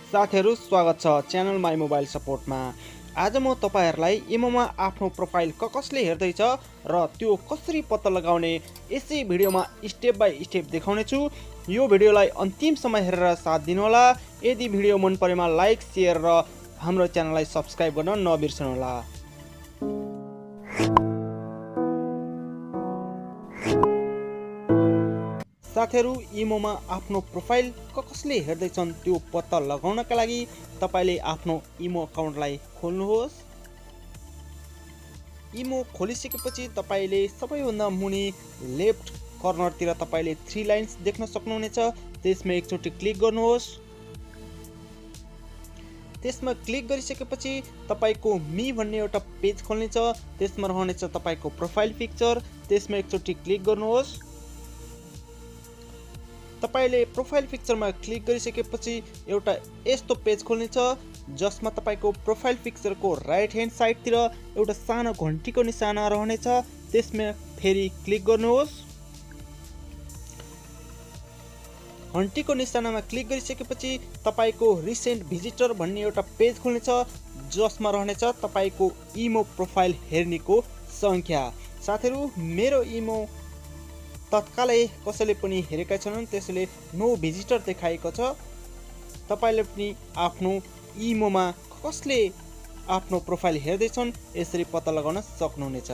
साथीहरु स्वागत छ च्यानल माई मोबाइल सपोर्टमा। आज म तपाईहरुलाई इमोमा आफ्नो प्रोफाइल कसले हेर्दै छ र त्यो कसरी पत्ता लगाउने यसै भिडियोमा स्टेप बाइ स्टेप देखाउने छु। यो भिडियोलाई अन्तिमसम्म हेरेर साथ दिनु होला। यदि भिडियो मन परेमा लाइक, शेयर र हाम्रो च्यानललाई सब्स्क्राइब गर्न नबिर्सनु होला। साथीहरु, इमोमा आफ्नो प्रोफाइल कसले हेर्दैछन् त्यो पत्ता लगाउनका लागि तपाईले आफ्नो इमो अकाउन्टलाई खोल्नुहोस्। इमो खोलिसकेपछि तपाईले सबैभन्दा मुनि लेफ्ट कर्नरतिर तपाईले 3 लाइन्स देख्न सक्नुहुनेछ। त्यसमा एकचोटी क्लिक गर्नुहोस्। त्यसमा क्लिक गरिसकेपछि तपाईको मी भन्ने एउटा पेज खोल्नेछ। त्यसमा रहनेछ तपाईको प्रोफाइल पिक्चर। त्यसमा एकचोटी क्लिक गर्नुहोस्। तपाईले प्रोफाइल पिक्चरमा क्लिक गरिसकेपछि एउटा यस्तो पेज खोल्नेछ जसमा तपाईको प्रोफाइल पिक्चरको राइट ह्यान्ड साइडतिर एउटा सानो घण्टीको निशाना रहनेछ। त्यसमा फेरि क्लिक गर्नुहोस्। घण्टीको निशानामा क्लिक गरिसकेपछि तपाईको रिसेन्ट भिजिटर भन्ने एउटा पेज खोल्नेछ जसमा रहनेछ तपाईको इमो प्रोफाइल हेर्नेको संख्या। साथीहरु, मेरो इमो तत्कालै कसैले पनि हेरेका छैनन्, त्यसैले नो भिजिटर देखाएको छ। तपाईले पनि आफ्नो इमोमा कसले आफ्नो प्रोफाइल हेर्दैछन् यसरी पत्ता लगाउन सक्नुहुनेछ।